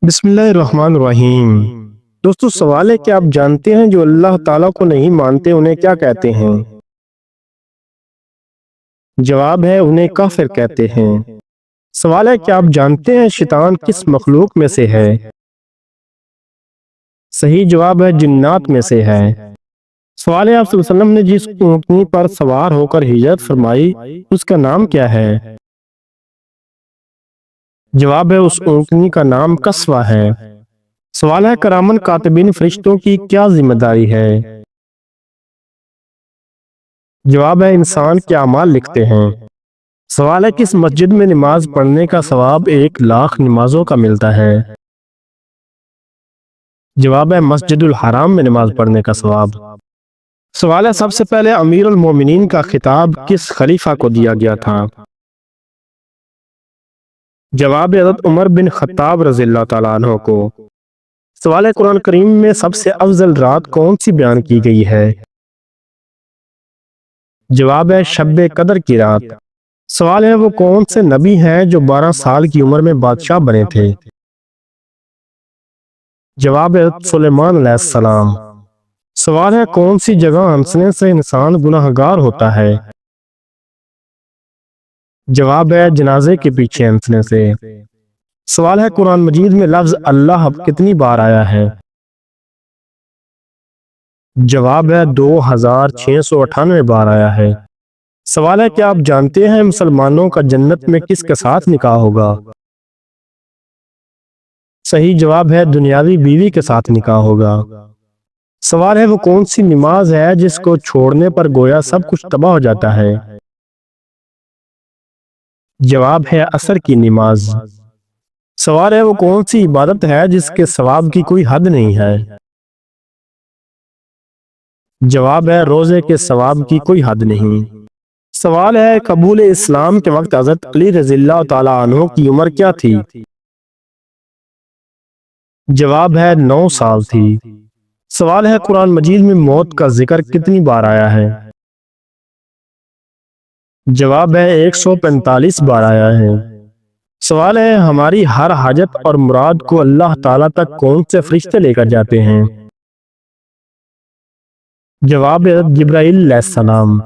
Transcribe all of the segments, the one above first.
بسم اللہ الرحمن الرحیم۔ دوستو، سوال ہے کہ آپ جانتے ہیں جو اللہ تعالیٰ کو نہیں مانتے انہیں کیا کہتے ہیں؟ جواب ہے انہیں کافر کہتے ہیں۔ سوال ہے کہ آپ جانتے ہیں شیطان کس مخلوق میں سے ہے؟ صحیح جواب ہے جنات میں سے ہے۔ سوال ہے آپ صلی اللہ علیہ وسلم نے جس اونٹنی پر سوار ہو کر ہجرت فرمائی اس کا نام کیا ہے؟ جواب ہے اس اونٹنی کا نام قصوہ ہے۔ سوال ہے کرامن کاتبین فرشتوں کی کیا ذمہ داری ہے؟ جواب ہے انسان کے اعمال لکھتے ہیں۔ سوال ہے کس مسجد میں نماز پڑھنے کا ثواب 1,00,000 نمازوں کا ملتا ہے؟ جواب ہے مسجد الحرام میں نماز پڑھنے کا ثواب۔ سوال ہے سب سے پہلے امیر المومنین کا خطاب کس خلیفہ کو دیا گیا تھا؟ جواب ہے حضرت عمر بن خطاب رضی اللہ تعالیٰ عنہ کو۔ سوال ہے قرآن کریم میں سب سے افضل رات کون سی بیان کی گئی ہے؟ جواب ہے شب قدر کی رات۔ سوال ہے وہ کون سے نبی ہیں جو 12 سال کی عمر میں بادشاہ بنے تھے؟ جواب ہے سلیمان علیہ السلام۔ سوال ہے کون سی جگہ ہنسنے سے انسان گناہگار ہوتا ہے؟ جواب ہے جنازے کے پیچھے ہنسنے سے۔ سوال ہے قرآن مجید میں لفظ اللہ کتنی بار آیا ہے؟ جواب ہے 2698 بار آیا ہے۔ سوال ہے کہ آپ جانتے ہیں مسلمانوں کا جنت میں کس کے ساتھ نکاح ہوگا؟ صحیح جواب ہے دنیاوی بیوی کے ساتھ نکاح ہوگا۔ سوال ہے وہ کون سی نماز ہے جس کو چھوڑنے پر گویا سب کچھ تباہ ہو جاتا ہے؟ جواب ہے عصر کی نماز۔ سوال ہے وہ کون سی عبادت ہے جس کے ثواب کی کوئی حد نہیں ہے؟ جواب ہے روزے کے ثواب کی کوئی حد نہیں۔ سوال ہے قبول اسلام کے وقت حضرت علی رضی اللہ تعالیٰ عنہ کی عمر کیا تھی؟ جواب ہے 9 سال تھی۔ سوال ہے قرآن مجید میں موت کا ذکر کتنی بار آیا ہے؟ جواب ہے 145 بار آیا ہے۔ سوال ہے ہماری ہر حاجت اور مراد کو اللہ تعالیٰ تک کون سے فرشتے لے کر جاتے ہیں؟ جواب ہے جبرائیل علیہ السلام۔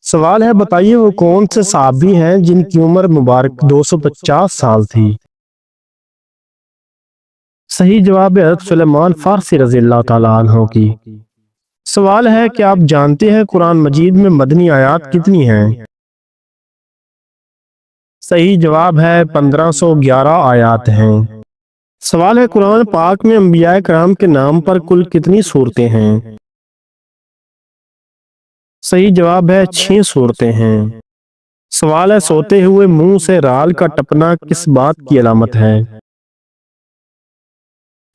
سوال ہے بتائیے وہ کون سے صحابی ہیں جن کی عمر مبارک 250 سال تھی؟ صحیح جواب ہے حضرت سلیمان فارسی رضی اللہ تعالیٰ عنہ کی۔ سوال ہے کہ آپ جانتے ہیں قرآن مجید میں مدنی آیات کتنی ہیں؟ صحیح جواب ہے 1511 آیات ہیں۔ سوال ہے قرآن پاک میں انبیاء کرام کے نام پر کل کتنی سورتیں ہیں؟ صحیح جواب ہے 6 سورتیں ہیں۔ سوال ہے سوتے ہوئے منہ سے رال کا ٹپنا کس بات کی علامت ہے؟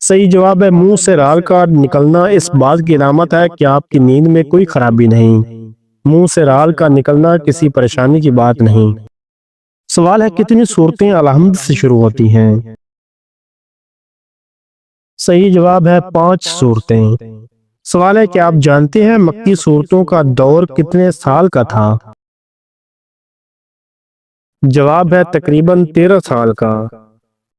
صحیح جواب ہے منہ سے رال کا نکلنا اس بات کی علامت ہے کہ آپ کی نیند میں کوئی خرابی نہیں۔ منہ سے رال کا نکلنا کسی پریشانی کی بات نہیں۔ سوال ہے کتنی سورتیں الحمد سے شروع ہوتی ہیں؟ صحیح جواب ہے 5 سورتیں۔ سوال ہے کہ آپ جانتے ہیں مکی سورتوں کا دور کتنے سال کا تھا؟ جواب ہے تقریباً 13 سال کا۔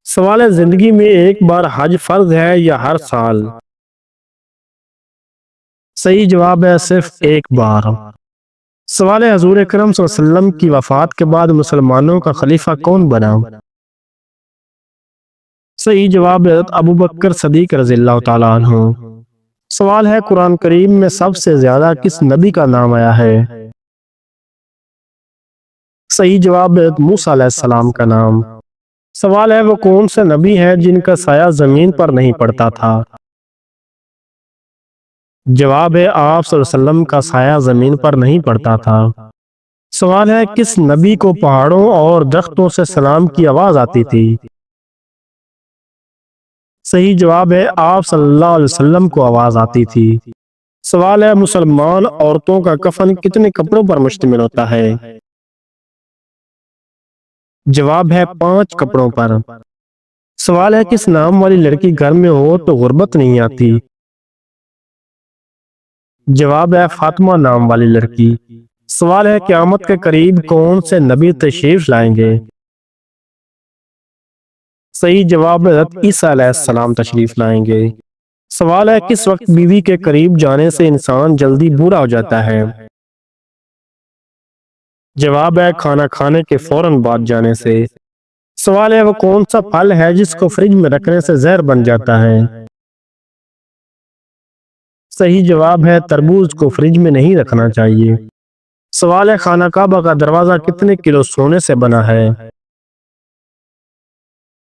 سوال ہے زندگی میں ایک بار حج فرض ہے یا ہر سال؟ صحیح جواب ہے صرف ایک بار۔ سوال ہے حضور اکرم صلی اللہ علیہ وسلم کی وفات کے بعد مسلمانوں کا خلیفہ کون بنا؟ صحیح جواب ہے حضرت ابوبکر صدیق رضی اللہ تعالیٰ عنہ۔ سوال ہے قرآن کریم میں سب سے زیادہ کس نبی کا نام آیا ہے؟ صحیح جواب ہے موسیٰ علیہ السلام کا نام۔ سوال ہے وہ کون سے نبی ہیں جن کا سایہ زمین پر نہیں پڑتا تھا؟ جواب ہے آپ صلی اللہ علیہ وسلم کا سایہ زمین پر نہیں پڑتا تھا۔ سوال ہے کس نبی کو پہاڑوں اور درختوں سے سلام کی آواز آتی تھی؟ صحیح جواب ہے آپ صلی اللہ علیہ وسلم کو آواز آتی تھی۔ سوال ہے مسلمان عورتوں کا کفن کتنے کپڑوں پر مشتمل ہوتا ہے؟ جواب ہے 5 کپڑوں پر۔ سوال ہے کس نام والی لڑکی گھر میں ہو تو غربت نہیں آتی؟ جواب ہے فاطمہ نام والی لڑکی۔ سوال ہے قیامت کے قریب کون سے نبی تشریف لائیں گے؟ صحیح جواب میں حضرت عیسیٰ علیہ السلام تشریف لائیں گے۔ سوال ہے کس وقت بیوی کے قریب جانے سے انسان جلدی بوڑھا ہو جاتا ہے؟ جواب ہے کھانا کھانے کے فوراً بعد جانے سے۔ سوال ہے وہ کون سا پھل ہے جس کو فریج میں رکھنے سے زہر بن جاتا ہے؟ صحیح جواب ہے تربوز کو فریج میں نہیں رکھنا چاہیے۔ سوال ہے خانہ کعبہ کا دروازہ کتنے کلو سونے سے بنا ہے؟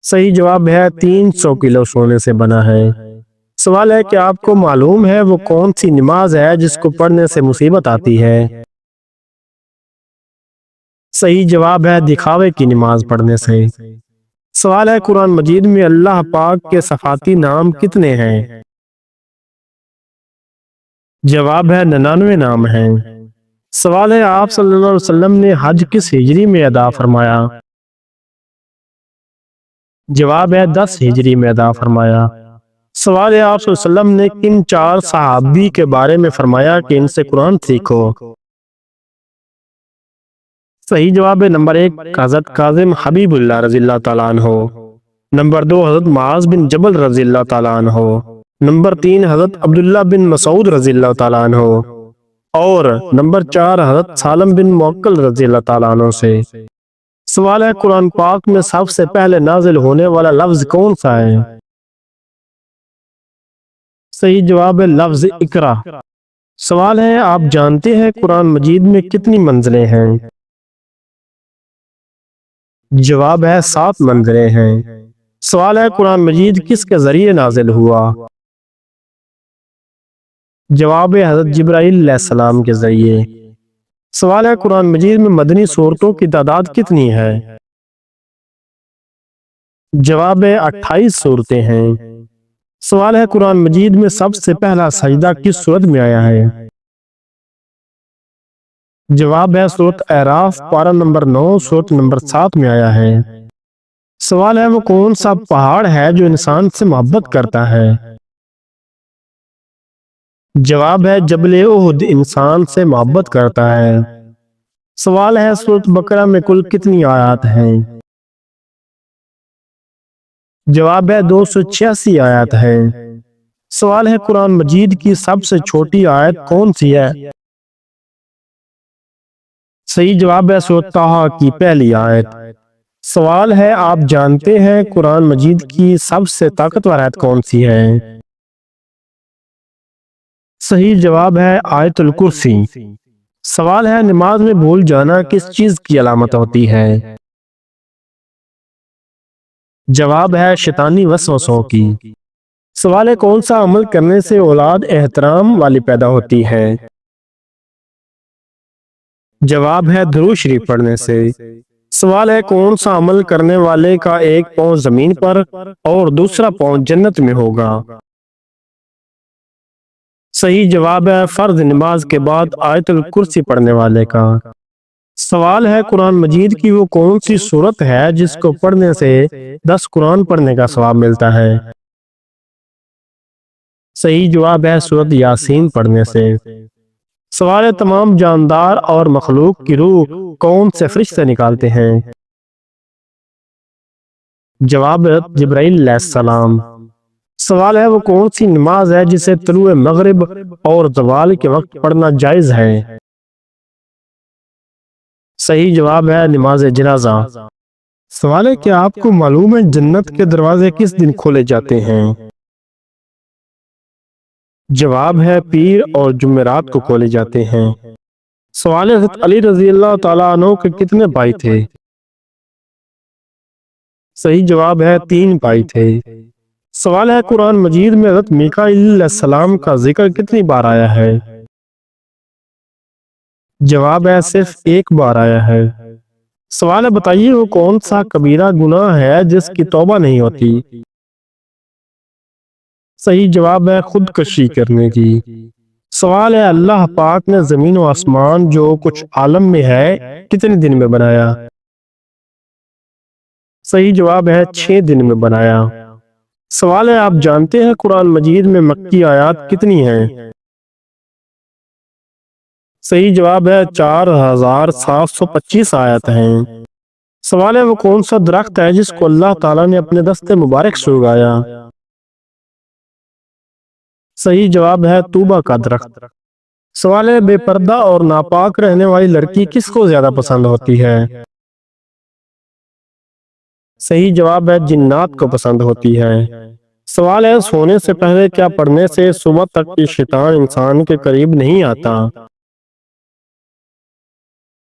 صحیح جواب ہے 300 کلو سونے سے بنا ہے۔ سوال ہے کہ آپ کو معلوم ہے وہ کون سی نماز ہے جس کو پڑھنے سے مصیبت آتی ہے؟ صحیح جواب ہے دکھاوے کی نماز پڑھنے سے۔ سوال ہے قرآن مجید میں اللہ پاک کے صفاتی نام کتنے ہیں؟ جواب ہے 99 نام ہیں۔ سوال ہے آپ صلی اللہ علیہ وسلم نے حج کس ہجری میں ادا فرمایا؟ جواب ہے 10 ہجری میں ادا فرمایا۔ سوال ہے آپ صلی اللہ علیہ وسلم نے کن 4 صحابی کے بارے میں فرمایا کہ ان سے قرآن سیکھو؟ صحیح جواب ہے نمبر 1 حضرت کاظم حبیب اللہ رضی اللہ تعالیٰ عنہ، نمبر 2 حضرت معاذ بن جبل رضی اللہ تعالیٰ عنہ، نمبر 3 حضرت عبداللہ بن مسعود رضی اللہ تعالیٰ عنہ، اور نمبر 4 حضرت سالم بن موکل رضی اللہ تعالیٰ عنہ سے۔ سوال ہے قرآن پاک میں سب سے پہلے نازل ہونے والا لفظ کون سا ہے؟ صحیح جواب ہے لفظ اقرا۔ سوال ہے آپ جانتے ہیں قرآن مجید میں کتنی منزلیں ہیں؟ جواب ہے 7 منزلیں ہیں۔ سوال ہے قرآن مجید کس کے ذریعے نازل ہوا؟ جواب ہے حضرت جبرائیل علیہ السلام کے ذریعے۔ سوال ہے قرآن مجید میں مدنی سورتوں کی تعداد کتنی ہے؟ جواب ہے 28 سورتیں ہیں۔ سوال ہے قرآن مجید میں سب سے پہلا سجدہ کس سورت میں آیا ہے؟ جواب ہے سورت اعراف پارہ نمبر 9 سورت نمبر 7 میں آیا ہے۔ سوال ہے وہ کون سا پہاڑ ہے جو انسان سے محبت کرتا ہے؟ جواب ہے جبل احد انسان سے محبت کرتا ہے۔ سوال ہے سورت بقرہ میں کل کتنی آیات ہیں؟ جواب ہے 286 آیات ہیں۔ سوال ہے قرآن مجید کی سب سے چھوٹی آیت کون سی ہے؟ صحیح جواب ہے سورت طٰہٰ کی پہلی آیت۔ سوال ہے آپ جانتے ہیں قرآن مجید کی سب سے طاقتور آیت کون سی ہے؟ صحیح جواب ہے آیت الکرسی۔ سوال ہے نماز میں بھول جانا کس چیز کی علامت ہوتی ہے؟ جواب ہے شیطانی وسوسوں کی۔ سوال ہے کون سا عمل کرنے سے اولاد احترام والی پیدا ہوتی ہے؟ جواب ہے درود شریف پڑھنے سے۔ سوال ہے کون سا عمل کرنے والے کا ایک پاؤں زمین پر اور دوسرا پاؤں جنت میں ہوگا؟ صحیح جواب ہے فرض نماز کے بعد آیت الکرسی پڑھنے والے کا۔ سوال ہے قرآن مجید کی وہ کون سی سورت ہے جس کو پڑھنے سے 10 قرآن پڑھنے کا ثواب ملتا ہے؟ صحیح جواب ہے سورت یاسین پڑھنے سے۔ سوال ہے تمام جاندار اور مخلوق کی روح کون سے فرشتے نکالتے ہیں؟ جواب ہے جبرائیل علیہ السلام۔ سوال ہے وہ کون سی نماز ہے جسے طلوع مغرب اور زوال کے وقت پڑھنا جائز ہے؟ صحیح جواب ہے نماز جنازہ۔ سوال ہے کیا آپ کو معلوم ہے جنت کے دروازے کس دن کھولے جاتے ہیں؟ جواب ہے پیر اور جمعرات کو کھولے جاتے ہیں۔ سوال ہے حضرت علی رضی اللہ تعالیٰ عنہ کے کتنے بھائی تھے؟ صحیح جواب ہے 3 بھائی تھے۔ سوال ہے قرآن مجید میں حضرت میکائیل علیہ السلام کا ذکر کتنی بار آیا ہے؟ جواب ہے صرف 1 بار آیا ہے۔ سوال ہے بتائیے وہ کون سا کبیرہ گناہ ہے جس کی توبہ نہیں ہوتی؟ صحیح جواب ہے خودکشی کرنے کی۔ سوال ہے اللہ پاک نے زمین و آسمان جو کچھ عالم میں ہے کتنے دن میں بنایا؟ صحیح جواب ہے 6 دن میں بنایا۔ سوال ہے آپ جانتے ہیں قرآن مجید میں مکی آیات کتنی ہیں؟ صحیح جواب ہے 4725 آیات ہیں۔ سوال ہے وہ کون سا درخت ہے جس کو اللہ تعالیٰ نے اپنے دست مبارک سے اگایا؟ صحیح جواب ہے طوبہ کا درخت۔ سوال ہے بے پردہ اور ناپاک رہنے والی لڑکی کس کو زیادہ پسند ہوتی ہے؟ صحیح جواب ہے جنات کو پسند ہوتی ہے۔ سوال ہے سونے سے پہلے کیا پڑھنے سے صبح تک کی شیطان انسان کے قریب نہیں آتا؟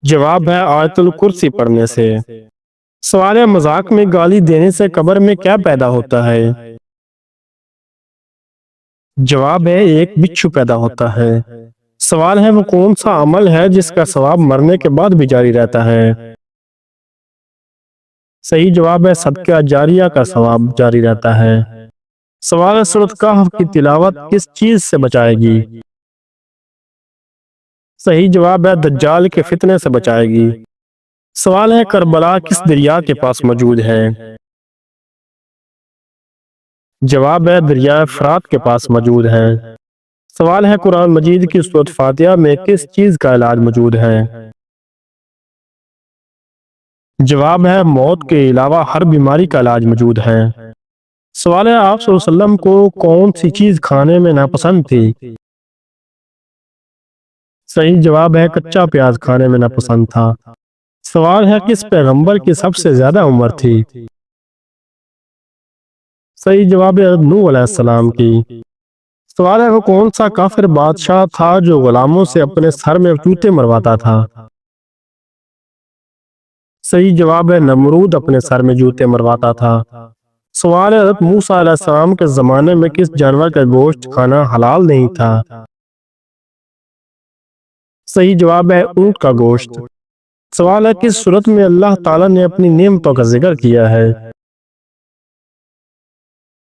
جواب ہے آیت الکرسی پڑھنے سے۔ سوال ہے مذاق میں گالی دینے سے قبر میں کیا پیدا ہوتا ہے؟ جواب ہے ایک بچھو پیدا ہوتا ہے۔ سوال ہے وہ کون سا عمل ہے جس کا ثواب مرنے کے بعد بھی جاری رہتا ہے؟ صحیح جواب ہے صدقہ جاریہ کا ثواب جاری رہتا ہے۔ سوال ہے سورۃ کہف کی تلاوت کس چیز سے بچائے گی؟ صحیح جواب ہے دجال کے فتنے سے بچائے گی۔ سوال ہے کربلا کس دریا کے پاس موجود ہے؟ جواب ہے دریائے فرات کے پاس موجود ہے۔ سوال ہے قرآن مجید کی سورۃ فاتحہ میں کس چیز کا علاج موجود ہے؟ جواب ہے موت کے علاوہ ہر بیماری کا علاج موجود ہے۔ سوال ہے آپ صلی اللہ علیہ وسلم کو کون سی چیز کھانے میں ناپسند تھی؟ صحیح جواب ہے کچا پیاز کھانے میں ناپسند تھا۔ سوال ہے کس پیغمبر کی سب سے زیادہ عمر تھی؟ صحیح جواب ہے نوح علیہ السلام کی۔ سوال ہے وہ کون سا کافر بادشاہ تھا جو غلاموں سے اپنے سر میں چوٹے مرواتا تھا؟ صحیح جواب ہے نمرود اپنے سر میں جوتے مرواتا تھا۔ سوال ہے حضرت موسیٰ علیہ السلام کے زمانے میں کس جانور کا گوشت کھانا حلال نہیں تھا؟ صحیح جواب ہے اونٹ کا گوشت۔ سوال ہے کس سورت میں اللہ تعالیٰ نے اپنی نعمتوں کا ذکر کیا ہے؟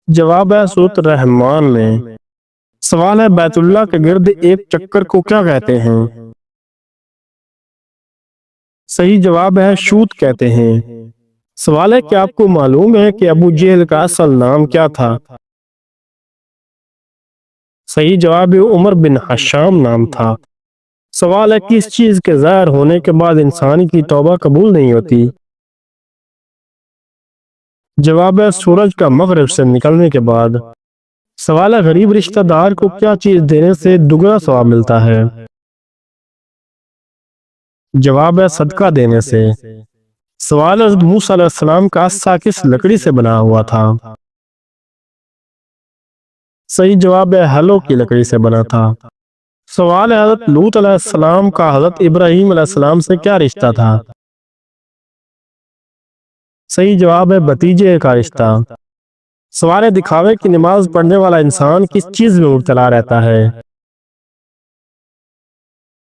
جواب ہے سورۃ الرحمن میں۔ سوال ہے بیت اللہ کے گرد ایک چکر کو کیا کہتے ہیں؟ صحیح جواب ہے شوت کہتے ہیں۔ سوال ہے کہ آپ کو معلوم ہے کہ ابو جہل کا اصل نام کیا تھا؟ صحیح جواب ہے عمر بن حشام نام تھا۔ سوال ہے کس چیز کے ظاہر ہونے کے بعد انسان کی توبہ قبول نہیں ہوتی؟ جواب ہے سورج کا مغرب سے نکلنے کے بعد۔ سوال ہے غریب رشتہ دار کو کیا چیز دینے سے دگنا ثواب ملتا ہے؟ جواب ہے صدقہ دینے سے۔ سوال ہے حضرت موسیٰ علیہ السلام کا عصا کس لکڑی سے بنا ہوا تھا؟ صحیح جواب ہے ہلو کی لکڑی سے بنا تھا۔ سوال ہے حضرت لوط علیہ السلام کا حضرت ابراہیم علیہ السلام سے کیا رشتہ تھا؟ صحیح جواب ہے بھتیجے کا رشتہ۔ سوال ہے دکھاوے کی نماز پڑھنے والا انسان کس چیز میں مبتلا رہتا ہے؟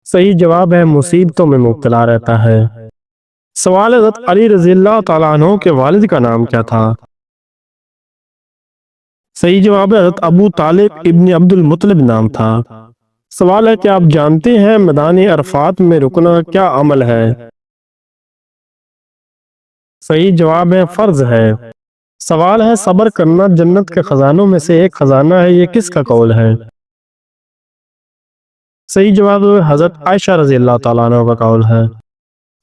صحیح جواب ہے مصیبتوں میں مبتلا رہتا ہے۔ سوال ہے حضرت علی رضی اللہ تعالیٰ عنہ کے والد کا نام کیا تھا؟ صحیح جواب ہے حضرت ابو طالب ابن عبد المطلب نام تھا۔ سوال ہے کہ آپ جانتے ہیں میدان عرفات میں رکنا کیا عمل ہے؟ صحیح جواب ہے فرض ہے۔ سوال ہے صبر کرنا جنت کے خزانوں میں سے ایک خزانہ ہے، یہ کس کا قول ہے؟ صحیح جواب ہے حضرت عائشہ رضی اللہ تعالیٰ عنہ کا قول ہے۔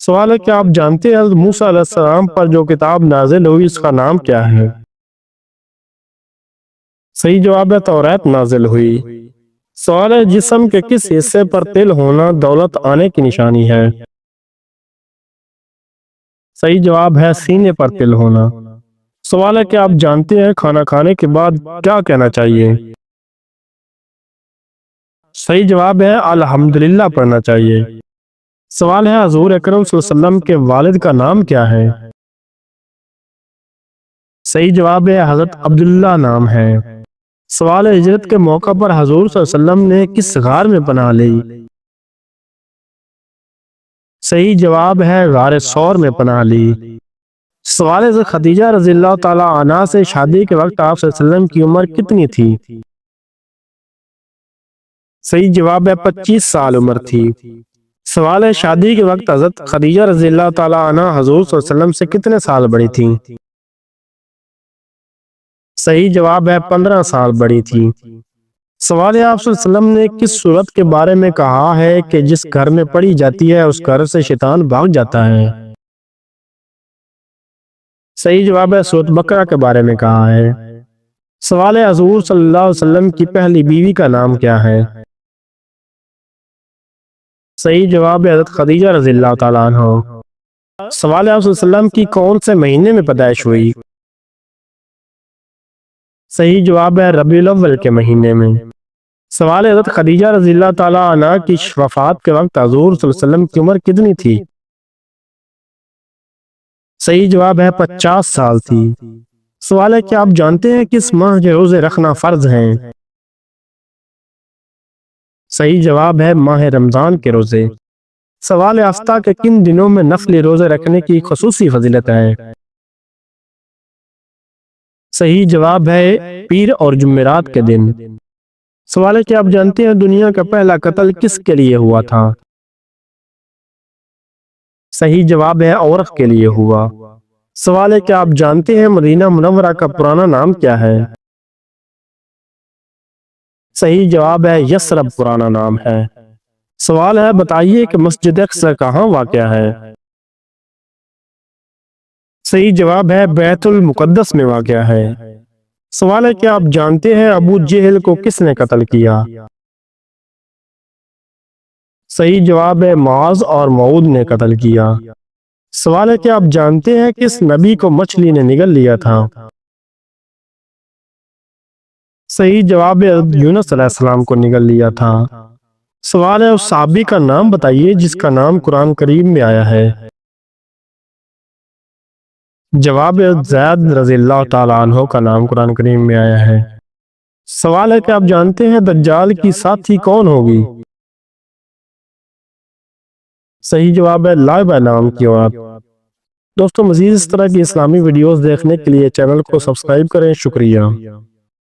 سوال ہے کہ آپ جانتے ہیں حضرت موسیٰ علیہ السلام پر جو کتاب نازل ہوئی اس کا نام کیا ہے؟ صحیح جواب ہے توریت نازل ہوئی۔ سوال ہے جسم کے کس حصے پر تل ہونا دولت آنے کی نشانی ہے؟ صحیح جواب ہے سینے پر تل ہونا۔ سوال ہے کہ آپ جانتے ہیں کھانا کھانے کے بعد کیا کہنا چاہیے؟ صحیح جواب ہے الحمدللہ پڑھنا چاہیے۔ سوال ہے حضور اکرم صلی اللہ علیہ وسلم کے والد کا نام کیا ہے؟ صحیح جواب ہے حضرت عبداللہ نام ہے۔ سوال ہے ہجرت کے موقع پر حضور صلی اللہ علیہ وسلم نے کس غار میں پناہ لی؟ صحیح جواب ہے غار ثور میں پناہ لی۔ سوال ہے خدیجہ رضی اللہ تعالیٰ عنہا سے شادی کے وقت آپ صلی اللہ علیہ وسلم کی عمر کتنی تھی؟ صحیح جواب ہے 25 سال عمر تھی۔ سوال ہے شادی کے وقت حضرت خدیجہ رضی اللہ تعالیٰ عنہا حضور صلی اللہ علیہ وسلم سے کتنے سال بڑی تھیں؟ صحیح جواب ہے 15 سال بڑی تھی۔ سوال ہے آپ صلی اللہ علیہ وسلم نے کس صورت کے بارے میں کہا ہے کہ جس گھر میں پڑھی جاتی ہے اس گھر سے شیطان بھاگ جاتا ہے؟ صحیح جواب ہے سورۃ بقرہ کے بارے میں کہا ہے۔ سوال ہے حضور صلی اللہ علیہ وسلم کی پہلی بیوی کا نام کیا ہے؟ صحیح جواب ہے حضرت خدیجہ رضی اللہ تعالیٰ عنہ۔ سوال ہے آپ صلی اللہ علیہ وسلم کی کون سے مہینے میں پیدائش ہوئی؟ صحیح جواب ہے ربیع الاول کے مہینے میں۔ سوال ہے حضرت خدیجہ رضی اللہ تعالیٰ عنہ کی وفات کے وقت حضور صلی اللہ علیہ وسلم کی عمر کتنی تھی؟ صحیح جواب ہے 50 سال تھی۔ سوال ہے کہ آپ جانتے ہیں کس ماہ کے روزے رکھنا فرض ہیں؟ صحیح جواب ہے ماہ رمضان کے روزے۔ سوال ہے ہفتہ کے کن دنوں میں نفلی روزے رکھنے کی خصوصی فضیلت ہے؟ صحیح جواب ہے پیر اور جمعرات کے دن۔ سوال ہے کہ آپ جانتے ہیں دنیا کا پہلا قتل کس کے لیے ہوا تھا؟ صحیح جواب ہے عورت کے لیے ہوا۔ سوال ہے کہ آپ جانتے ہیں مدینہ منورہ کا پرانا نام کیا ہے؟ صحیح جواب ہے یثرب پرانا نام ہے۔ سوال ہے بتائیے کہ مسجد اقصی کہاں واقع ہے؟ صحیح جواب ہے بیت المقدس میں واقع ہے۔ سوال ہے کہ آپ جانتے ہیں ابو جہل کو کس نے قتل کیا؟ صحیح جواب ہے معاذ اور معود نے قتل کیا۔ سوال ہے کہ آپ جانتے ہیں کس نبی کو مچھلی نے نگل لیا تھا؟ صحیح جواب ہے یونس علیہ السلام کو نگل لیا تھا۔ سوال ہے اس صحابی کا نام بتائیے جس کا نام قرآن کریم میں آیا ہے۔ جواب ہے زید رضی اللہ تعالیٰ عنہ کا نام قرآن کریم میں آیا ہے۔ سوال ہے کہ آپ جانتے ہیں دجال کی ساتھی کون ہوگی؟ صحیح جواب ہے لائبہ نام کی عورت۔ دوستو مزید اس طرح کی اسلامی ویڈیوز دیکھنے کے لیے چینل کو سبسکرائب کریں۔ شکریہ۔